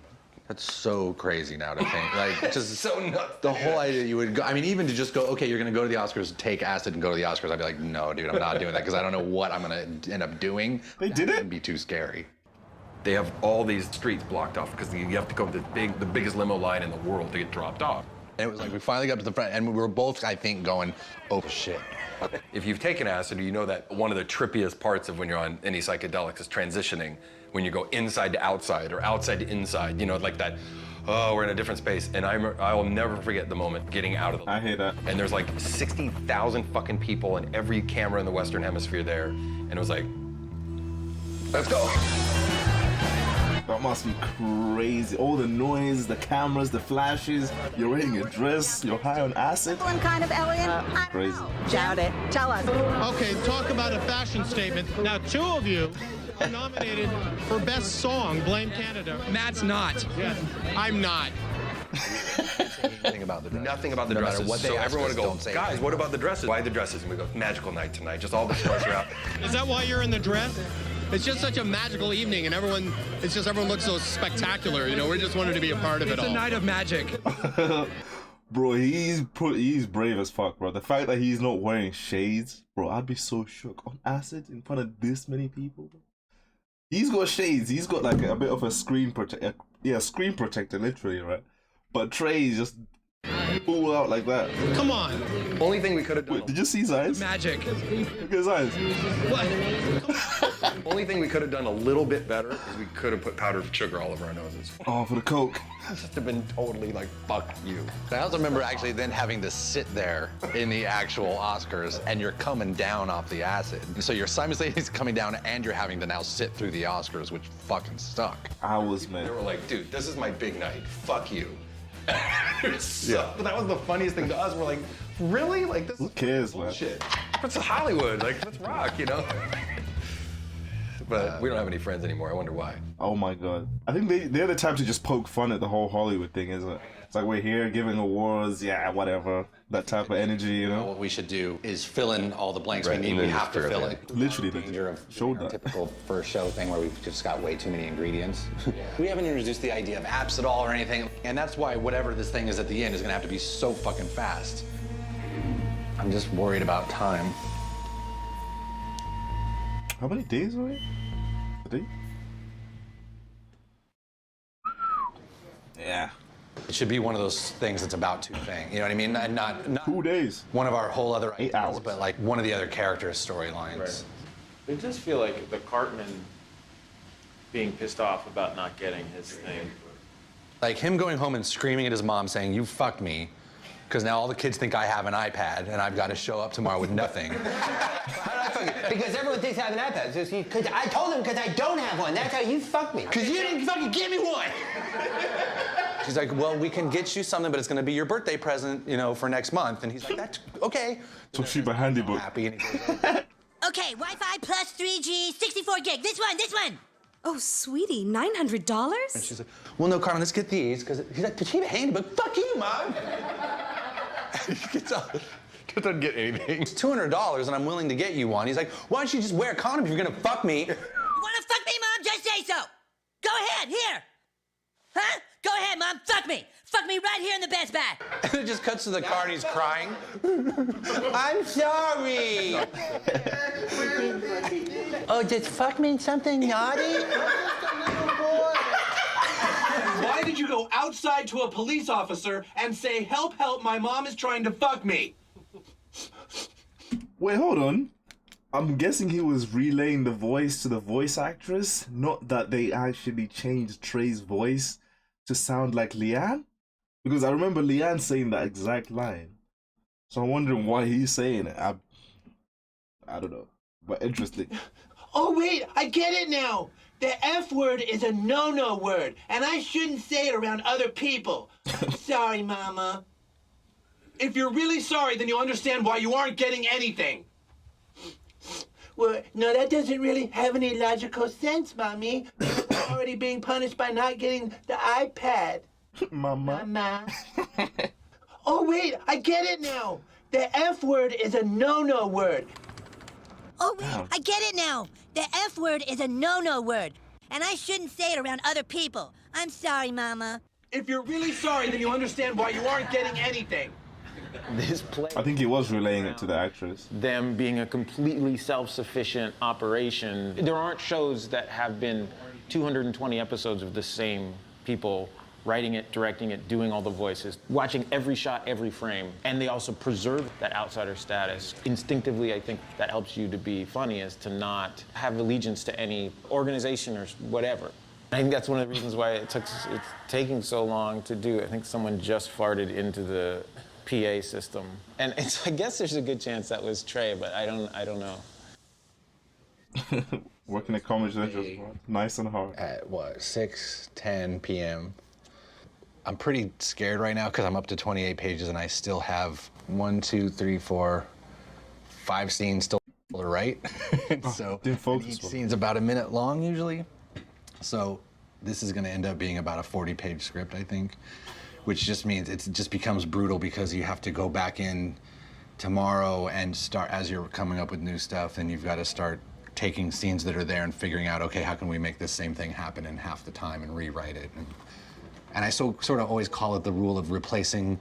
That's so crazy now to think. Like, just so nuts. The whole idea you would go, I mean, even to just go, okay, you're gonna go to the Oscars, take acid and go to the Oscars, I'd be like, no, dude, I'm not doing that because I don't know what I'm gonna end up doing. They did it? It'd be too scary. They have all these streets blocked off because you have to go to the biggest limo line in the world to get dropped off. And it was like, we finally got to the front, and we were both, I think, going, oh, shit. If you've taken acid, you know that one of the trippiest parts of when you're on any psychedelics is transitioning, when you go inside to outside or outside to inside, you know, like that, oh, we're in a different space. And I will never forget the moment getting out of the... I hear that. And there's like 60,000 fucking people and every camera in the Western Hemisphere there. And it was like, let's go. That must be crazy. All the noise, the cameras, the flashes. You're wearing a dress. You're high on acid. One kind of alien? Crazy. Doubt it. Tell us. Okay, talk about a fashion statement. Now, two of you are nominated for Best Song, Blame Canada. Matt's not. Yes, I'm not. Nothing about the dresses. Nothing about the No matter dresses. what they so ask everyone us, would go, don't say guys, anything. what about the dresses? Why the dresses? And we go, magical night tonight. Just all the stars are out. Is that why you're in the dress? It's just such a magical evening, and everyone looks so spectacular. You know, we just wanted to be a part of it all. It's a night of magic. Bro, he's brave as fuck, bro. The fact that he's not wearing shades, bro, I'd be so shook. On acid in front of this many people, bro. He's got shades. He's got like a bit of a screen protector. Yeah, screen protector, literally, right? But Trey's just pull out like that. Come on. Only thing we could have done. Wait, did you see his eyes? Magic. Look at his eyes. What? Only thing we could have done a little bit better is we could have put powdered sugar all over our noses. Oh, for the coke. Just have been totally like, fuck you. I also remember actually then having to sit there in the actual Oscars, and you're coming down off the acid. So you're simultaneously coming down, and you're having to now sit through the Oscars, which fucking suck. I was, man. They were like, dude, this is my big night. Fuck you. So, but that was the funniest thing to us. We're like, really? Like, this Who cares, man? bullshit. It's Hollywood. Like, let's rock, you know? But we don't have any friends anymore. I wonder why. Oh my god. I think they're the type to just poke fun at the whole Hollywood thing, isn't it? It's like, we're here giving awards, yeah, whatever. That type of energy, you know? What we should do is fill in all the blanks Right, we need. and We then have to just fill throw it. it Literally, Danger of showed that. typical first show thing where we've just got way too many ingredients. We haven't introduced the idea of apps at all or anything, and that's why whatever this thing is at the end is gonna have to be so fucking fast. I'm just worried about time. How many days are it? A day? Yeah. It should be one of those things that's about two things. You know what I mean? And not 2 days. one of our whole other 8 ideas, hours. but like one of the other characters' storylines. Right. It does feel like the Cartman being pissed off about not getting his thing. Like him going home and screaming at his mom saying, "You fucked me," because now all the kids think I have an iPad and I've got to show up tomorrow with nothing. Because everyone thinks I have an iPad. Because I told them because I don't have one. That's how you fucked me. Because you didn't fucking give me one. She's like, well, we can get you something, but it's going to be your birthday present, you know, for next month. And he's like, that's okay. So she my handy book. Happy, and he goes, Okay, Wi-Fi plus 3G, 64 gig. This one. Oh, sweetie, $900? and she's like, well, no, Carmen, let's get these. Because he's like, but she have a handy book. Fuck you, Mom. He gets up. Doesn't get anything. It's $200, and I'm willing to get you one. He's like, why don't you just wear a condom if you're going to fuck me? You want to fuck me, Mom? Just say so. Go ahead, here. Huh? Go ahead, Mom. Fuck me. Fuck me right here in the best bath. And it just cuts to the car, and he's crying. I'm sorry. Oh, does fuck mean something naughty? Why did you go outside to a police officer and say, help, help, my mom is trying to fuck me? Wait, hold on. I'm guessing he was relaying the voice to the voice actress, not that they actually changed Trey's voice to sound like Leanne? Because I remember Leanne saying that exact line. So I'm wondering why he's saying it. I don't know. But interesting. Oh, wait, I get it now. The F word is a no-no word, and I shouldn't say it around other people. Sorry, Mama. If you're really sorry, then you'll understand why you aren't getting anything. Well, no, that doesn't really have any logical sense, Mommy. We're already being punished by not getting the iPad. Mama. Oh, wait, I get it now. The F word is a no-no word. Oh, wait, I get it now. The F word is a no-no word, and I shouldn't say it around other people. I'm sorry, Mama. If you're really sorry, then you'll understand why you aren't getting anything. This play. I think he was relaying it to the actress. Them being a completely self-sufficient operation. There aren't shows that have been 220 episodes of the same people writing it, directing it, doing all the voices, watching every shot, every frame. And they also preserve that outsider status. Instinctively, I think that helps you to be funny, is to not have allegiance to any organization or whatever. I think that's one of the reasons why it's taking so long to do. I think someone just farted into the PA system. And I guess there's a good chance that was Trey, but I don't know. Working at Comedy Central, nice and hard. At what, 6:10 p.m. I'm pretty scared right now because I'm up to 28 pages and I still have 1, 2, 3, 4, 5 scenes still to write. So each scene's about a minute long usually. So this is going to end up being about a 40-page script, I think, which just means it just becomes brutal because you have to go back in tomorrow and start, as you're coming up with new stuff, and you've got to start taking scenes that are there and figuring out, okay, how can we make this same thing happen in half the time and rewrite it? And I sort of always call it the rule of replacing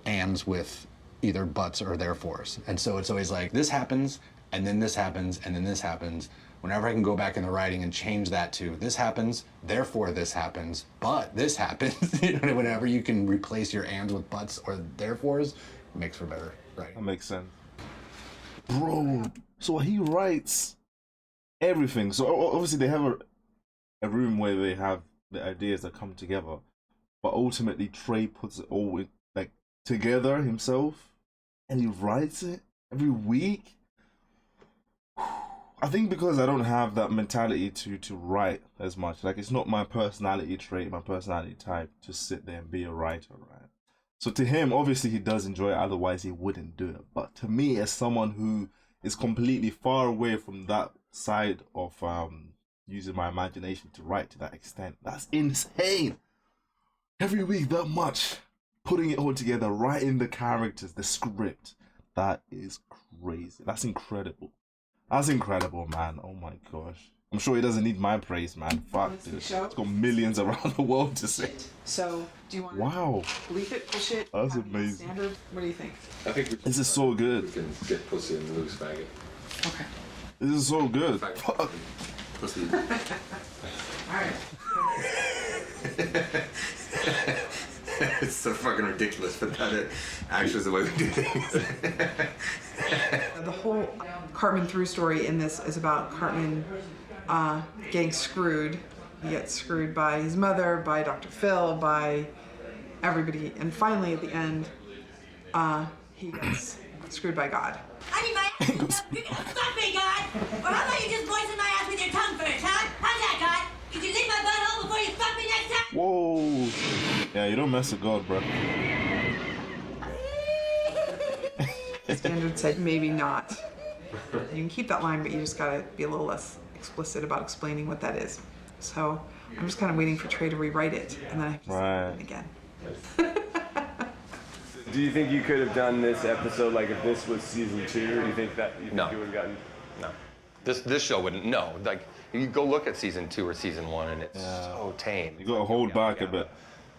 ands with either buts or therefores. And so it's always like, this happens, and then this happens, and then this happens. Whenever I can go back in the writing and change that to, this happens, therefore this happens, but this happens. You know, whenever you can replace your ands with buts or therefores, it makes for better writing. That makes sense. Bro, so he writes everything. So obviously they have a room where they have the ideas that come together, but ultimately Trey puts it all together himself, and he writes it every week. I think because I don't have that mentality to write as much. Like, it's not my personality trait, my personality type to sit there and be a writer, right? So to him, obviously he does enjoy it, otherwise he wouldn't do it. But to me, as someone who is completely far away from that side of using my imagination to write to that extent, that's insane. Every week that much, putting it all together, writing the characters, the script, that is crazy. That's incredible. That's incredible, man. Oh my gosh. I'm sure he doesn't need my praise, man. Fuck, dude. It's got millions around the world to see. So, do you want Wow. to bleep it, push it? That's amazing. Standard? What do you think? I think This is so good. we can get pussy and loose faggot. Okay. This is so good. Fuck. Pussy. Alright. It's so fucking ridiculous, but that actually is the way we do things. The whole Cartman through story in this is about Cartman getting screwed. He gets screwed by his mother, by Dr. Phil, by everybody, and finally at the end, he gets screwed by God. I need my ass. You're gonna fuck me, God! Or how about you just moisten my ass with your tongue first, huh? How's that, God? You can lick my butthole before you fuck me next time? Whoa. Yeah, you don't mess with God, bro. Standard said maybe not. You can keep that line, but you just gotta be a little less explicit about explaining what that is. So I'm just kind of waiting for Trey to rewrite it, and then I have to say it again. Do you think you could have done this episode like if this was season 2? Or do you think that you would have gotten? No. This show wouldn't. No. Like, you go look at season 2 or season 1, and it's so tame. You gotta hold back a bit.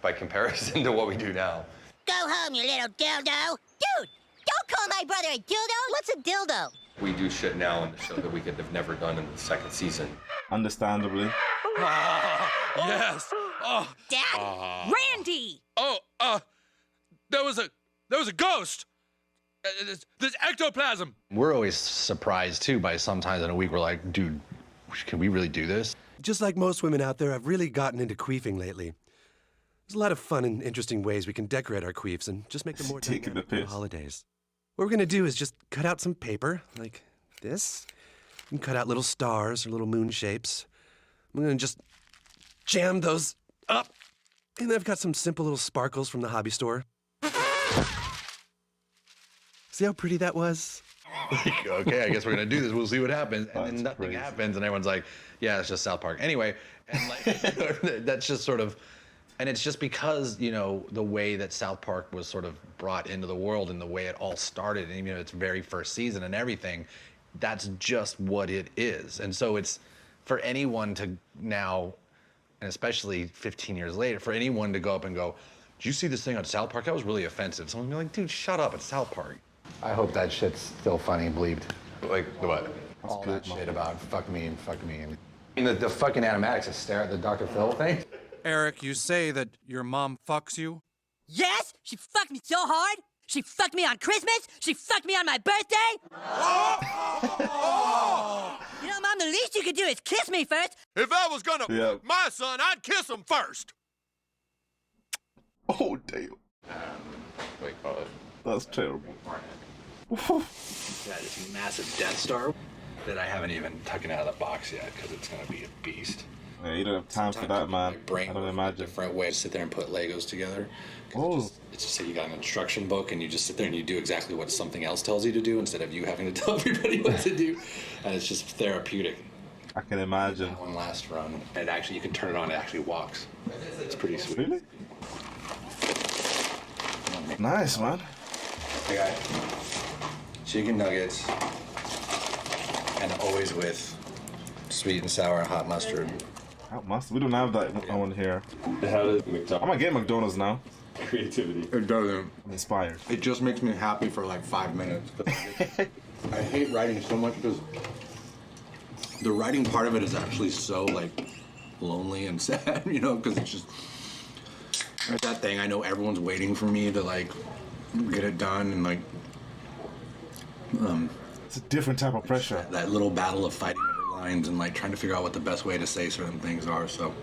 By comparison to what we do now. Go home, you little dildo! Dude, don't call my brother a dildo! What's a dildo? We do shit now in the show that we could have never done in the second season. Understandably. Yes. Oh. Dad, Randy. Oh, there was a ghost. There's ectoplasm. We're always surprised too by sometimes in a week we're like, dude, can we really do this? Just like most women out there, I've really gotten into queefing lately. There's a lot of fun and interesting ways we can decorate our queefs and just make them more dynamic for the holidays. What we're gonna do is just cut out some paper, like this, and cut out little stars or little moon shapes. I'm gonna just jam those up. And I've got some simple little sparkles from the hobby store. See how pretty that was? Okay, I guess we're gonna do this. We'll see what happens. And then nothing happens, and everyone's like, yeah, it's just South Park. Anyway, and like, that's just sort of, and it's just because, you know, the way that South Park was sort of brought into the world and the way it all started, and, you know, its very first season and everything, that's just what it is. And so it's, for anyone to now, and especially 15 years later, for anyone to go up and go, did you see this thing on South Park? That was really offensive. Someone be like, dude, shut up, it's South Park. I hope that shit's still funny, bleeped. Like what? All that shit about fuck me and fuck me. And the fucking animatics, stare at the Dr. Phil thing. Eric, you say that your mom fucks you? Yes, she fucked me so hard. She fucked me on Christmas. She fucked me on my birthday. You know, Mom, the least you could do is kiss me first. If I was gonna fuck my son, I'd kiss him first. Oh, damn. Wait, call it. That's terrible. Yeah, this massive Death Star that I haven't even taken out of the box yet because it's gonna be a beast. Yeah, you don't have time for that, man. My brain, I don't imagine. A different way to sit there and put Legos together. Oh. It's just like you got an instruction book and you just sit there and you do exactly what something else tells you to do instead of you having to tell everybody what to do. And it's just therapeutic. I can imagine. That one last run. And actually, you can turn it on, it actually walks. It's pretty sweet. Really? Nice, man. I got chicken nuggets and always with sweet and sour hot mustard. Hot mustard? We don't have that one here. How does McDonald's? I'm gonna get McDonald's now. Creativity. It doesn't. I'm inspired. It just makes me happy for like 5 minutes. I hate writing so much because the writing part of it is actually so like lonely and sad, you know, because it's just there's that thing. I know everyone's waiting for me to like get it done and like it's a different type of pressure. That little battle of fighting over lines and like trying to figure out what the best way to say certain things are. So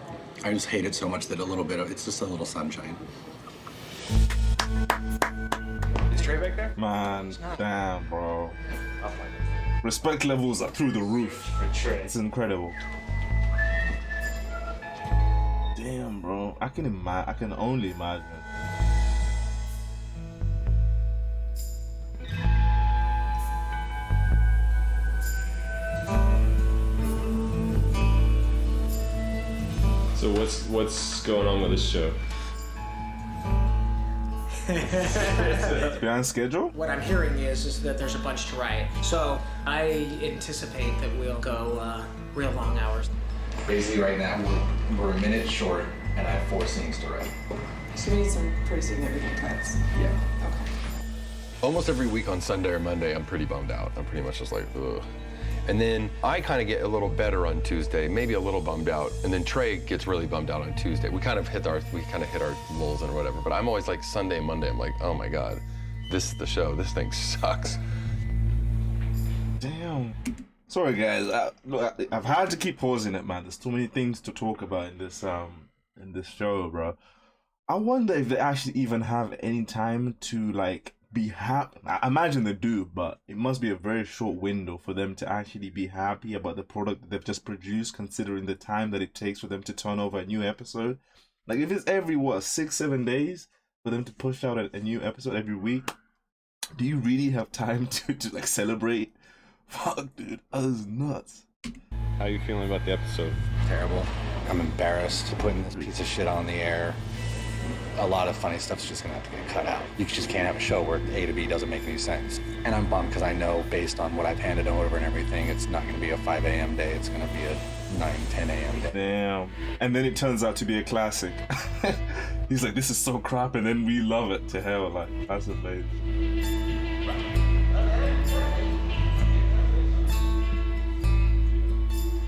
I just hate it so much that a little bit of it's just a little sunshine. Is Trey back there? Man, damn, bro. Respect levels are through the roof. It's incredible. Damn, bro. I can only imagine. So what's going on with this show? It's behind schedule? What I'm hearing is that there's a bunch to write. So I anticipate that we'll go real long hours. Basically right now we're a minute short and I have 4 scenes to write. So we need some pretty significant cuts. Yeah. Okay. Almost every week on Sunday or Monday, I'm pretty bummed out. I'm pretty much just like, ugh. And then I kind of get a little better on Tuesday, maybe a little bummed out. And then Trey gets really bummed out on Tuesday. We kind of hit our lulls and whatever. But I'm always like Sunday, Monday, I'm like, oh my God, this is the show. This thing sucks. Damn. Sorry guys, I've had to keep pausing it, man. There's too many things to talk about in this show, bro. I wonder if they actually even have any time to like be happy. I imagine they do, but it must be a very short window for them to actually be happy about the product that they've just produced, considering the time that it takes for them to turn over a new episode. Like if it's every 6-7 days for them to push out a new episode every week, do you really have time to like celebrate? Fuck, dude, that is nuts. How are you feeling about the episode? Terrible. I'm embarrassed putting this piece of shit on the air. A lot of funny stuff's just gonna have to get cut out. You just can't have a show where A to B doesn't make any sense. And I'm bummed because I know based on what I've handed over and everything, it's not gonna be a 5 a.m. day, it's gonna be a 9, 10 a.m. day. Damn. And then it turns out to be a classic. He's like, this is so crap, and then we love it to hell. Like, that's amazing.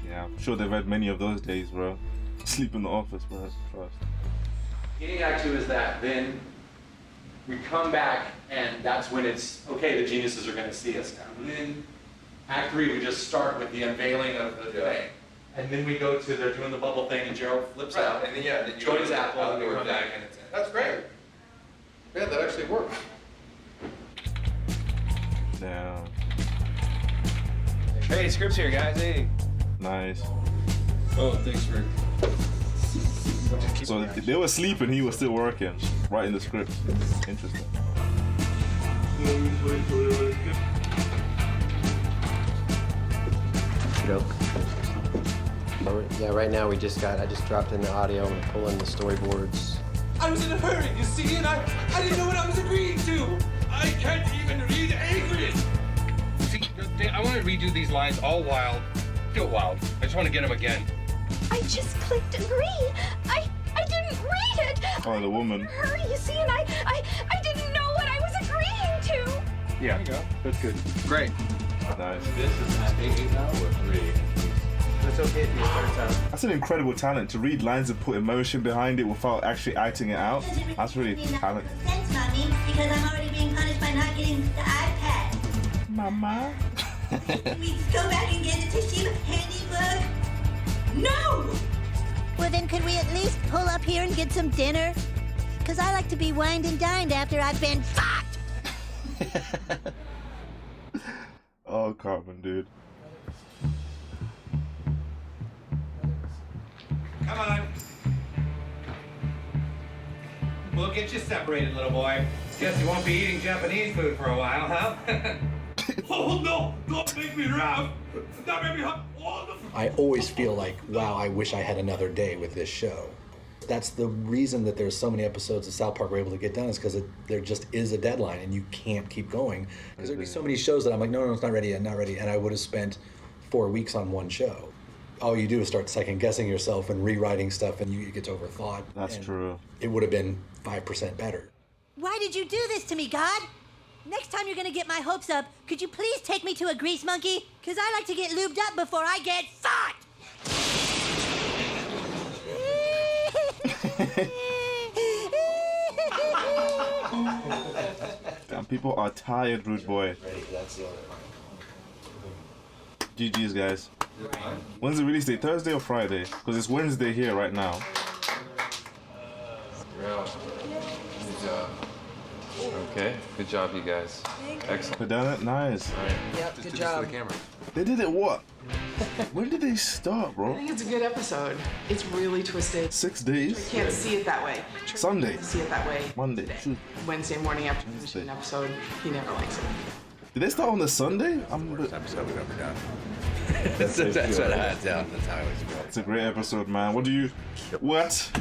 Yeah, I'm sure they've had many of those days, bro. Sleep in the office, bro. Trust. Getting back to is that then we come back and that's when it's, okay, the geniuses are going to see us now. And then Act 3, we just start with the unveiling of the thing. And then we go to, they're doing the bubble thing and Gerald flips out. And then, yeah, then joins Apple and we come back and it's in. That's great. Yeah, that actually works. Damn. Hey, Scripps here, guys. Hey. Nice. Oh, thanks for. So they were sleeping, he was still working, writing the script. Interesting. Yeah, right now I just dropped in the audio and pulling the storyboards. I was in a hurry, you see, and I didn't know what I was agreeing to. I can't even read English. See, I want to redo these lines all wild. Still wild. I just want to get them again. I just clicked agree. I didn't read it. Oh, the woman. Hurry, you see, and I didn't know what I was agreeing to. Yeah, there you go. That's good. Great. Nice. This is at 8 now or 3. It's okay if you start time. That's an incredible talent to read lines and put emotion behind it without actually acting it out. That's really talented. Thanks, Mommy, because I'm already being punished by not getting the iPad. Mama. Can we go back and get the Toshiba handybook? No! Well, then could we at least pull up here and get some dinner? Because I like to be wined and dined after I've been fucked. Oh, Cartman, dude. Come on. We'll get you separated, little boy. Guess you won't be eating Japanese food for a while, huh? Oh no! Don't make me laugh! Don't make me laugh! I always feel like, wow, I wish I had another day with this show. That's the reason that there's so many episodes of South Park we're able to get done, is because there just is a deadline and you can't keep going. Because there'd be so many shows that I'm like, no, it's not ready yet, not ready. And I would have spent 4 weeks on one show. All you do is start second guessing yourself and rewriting stuff, and you get overthought. That's true. It would have been 5% better. Why did you do this to me, God? Next time you're gonna get my hopes up, could you please take me to a grease monkey? Because I like to get lubed up before I get fucked! Damn, people are tired, rude boy. GG's, guys. When's the release date? Thursday or Friday? Because it's Wednesday here right now. Okay, good job, you guys. Excellent. They done it? Nice. Yep, good job. They did it what? When did they start, bro? I think it's a good episode. It's really twisted. 6 days? You can't see it that way. Sunday. See it that way. Monday. Wednesday morning after finishing an episode, he never likes it. Did they start on the Sunday? Episode we've ever done. That's what I had down. That's how it was going. It's a great episode, man. What do you... What?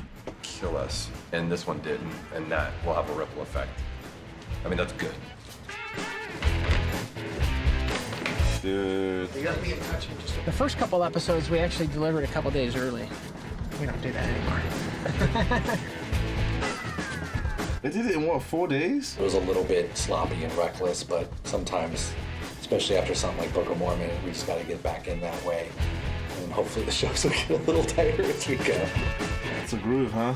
Kill us. And this one didn't. And that will have a ripple effect. I mean, that's good. Dude. You gotta be in touch. The first couple episodes we actually delivered a couple days early. We don't do that anymore. They did it in what, 4 days? It was a little bit sloppy and reckless, but sometimes, especially after something like Book of Mormon, we just got to get back in that way. And hopefully the shows will get a little tighter as we go. It's a groove, huh?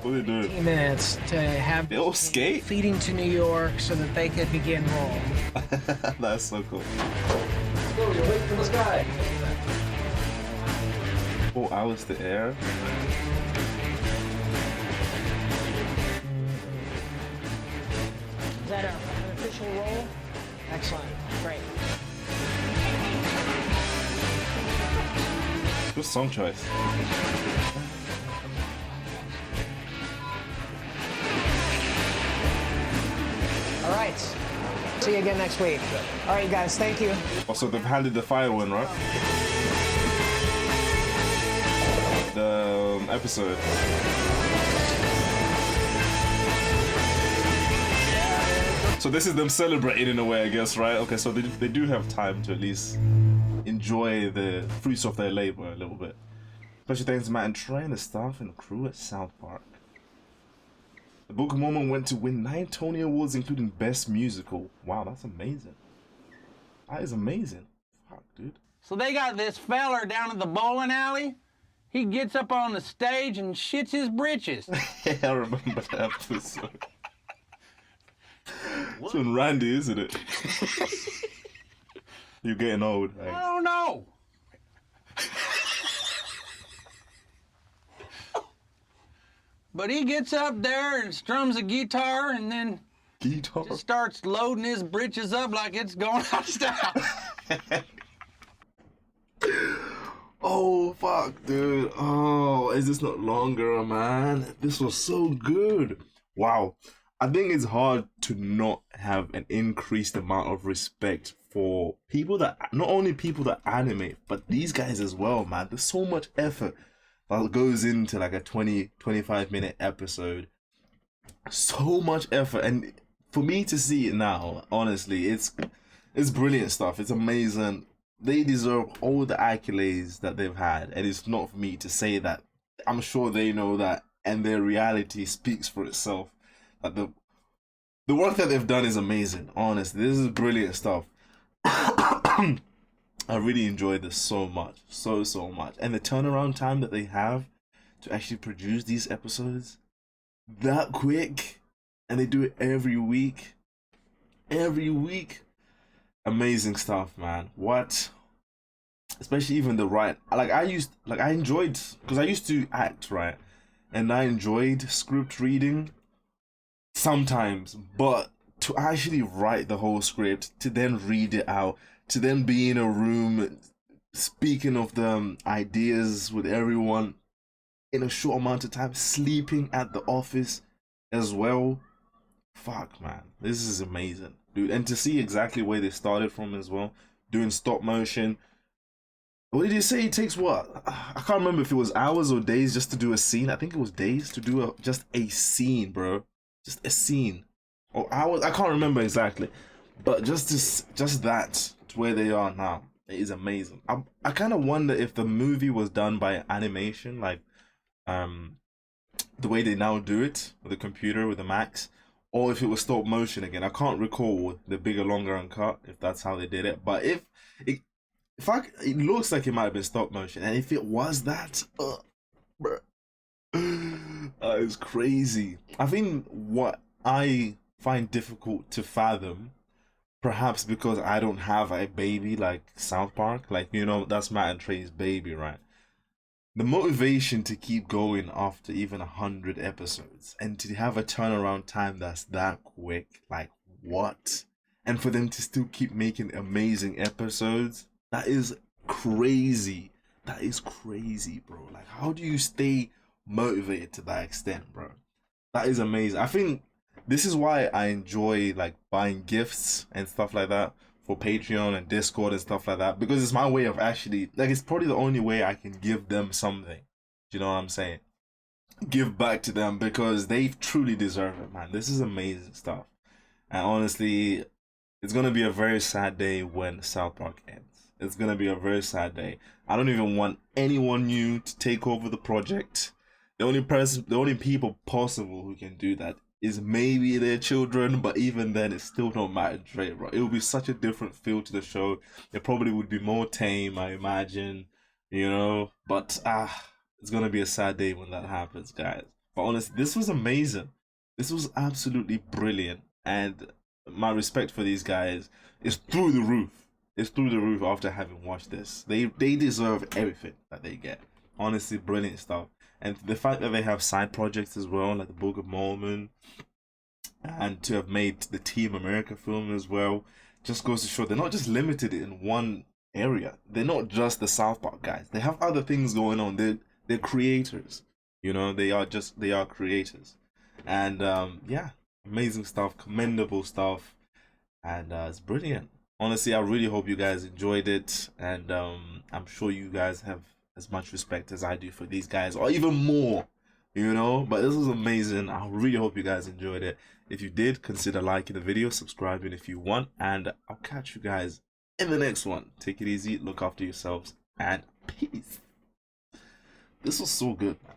What are they doing? 15 minutes to have they all skate? Feeding to New York so that they could begin rolling. That's so cool. Let's go, you're waiting for this guy. 4 hours to air? Is that an official roll? Excellent. Great. Good song choice. All right. See you again next week. All right, guys. Thank you. Also, they've handed the fire one, right? The episode. So this is them celebrating in a way, I guess, right? Okay, so they do have time to at least enjoy the fruits of their labor a little bit. Special thanks to Matt and Trey and the staff and crew at South Park. The Book of Mormon went to win 9 Tony Awards, including Best Musical. Wow, that's amazing. That is amazing. Fuck, dude. So they got this feller down at the bowling alley. He gets up on the stage and shits his britches. Yeah, I remember that episode. It's when Randy, isn't it? You're getting old. I don't know. But he gets up there and strums a guitar and then Guitar. Just starts loading his britches up like it's going out of style. Oh, fuck, dude. Oh, is this not longer, man? This was so good. Wow. I think it's hard to not have an increased amount of respect for people that, not only people that animate, but these guys as well, man. There's so much effort that goes into like a 20-25 minute episode. So much effort. And for me to see it now, honestly, it's brilliant stuff. It's amazing. They deserve all the accolades that they've had, and it's not for me to say that. I'm sure they know that, and their reality speaks for itself. That the work that they've done is amazing. Honestly, this is brilliant stuff. I really enjoyed this so much, so much, and the turnaround time that they have to actually produce these episodes that quick, and they do it every week. Amazing stuff, man. What? Especially even the right, I enjoyed, because I used to act, right? And I enjoyed script reading sometimes, but to actually write the whole script, to then read it out, to then be in a room speaking of the ideas with everyone in a short amount of time, sleeping at the office as well. Fuck, man. This is amazing, dude. And to see exactly where they started from as well, doing stop motion. What did you say? It takes what? I can't remember if it was hours or days just to do a scene. I think it was days to do just a scene, bro. Just a scene. Or hours. I can't remember exactly. But just that, to where they are now, it is amazing. I kind of wonder if the movie was done by animation, like the way they now do it with the computer, with the Max, or if it was stop motion again. I can't recall the bigger, longer uncut, if that's how they did it. But it looks like it might have been stop motion, and if it was that, bro, it's crazy. I think what I find difficult to fathom, perhaps because I don't have a baby like South Park, like, you know, that's Matt and Trey's baby, right? The motivation to keep going after even 100 episodes and to have a turnaround time that's that quick, like, what? And for them to still keep making amazing episodes, that is crazy. That is crazy, bro. Like, how do you stay motivated to that extent, bro? That is amazing. I think this is why I enjoy, like, buying gifts and stuff like that for Patreon and Discord and stuff like that, because it's my way of actually, like, it's probably the only way I can give them something. Do you know what I'm saying? Give back to them, because they truly deserve it, man. This is amazing stuff. And honestly, it's gonna be a very sad day when South Park ends. It's gonna be a very sad day. I don't even want anyone new to take over the project. The only people possible who can do that is maybe their children, but even then, it's still not Matt and Trey, bro. It would be such a different feel to the show. It probably would be more tame, I imagine, you know. But it's gonna be a sad day when that happens, guys. But honestly, this was amazing. This was absolutely brilliant, and my respect for these guys is through the roof. It's through the roof after having watched this. They deserve everything that they get. Honestly, brilliant stuff. And the fact that they have side projects as well, like the Book of Mormon, and to have made the Team America film as well, just goes to show they're not just limited in one area. They're not just the South Park guys. They have other things going on. They're creators. You know, they are creators. And yeah, amazing stuff, commendable stuff, and it's brilliant. Honestly, I really hope you guys enjoyed it, and I'm sure you guys have as much respect as I do for these guys, or even more, you know. But this was amazing. I really hope you guys enjoyed it. If you did, consider liking the video, subscribing if you want, and I'll catch you guys in the next one. Take it easy, look after yourselves, and peace. This was so good, man.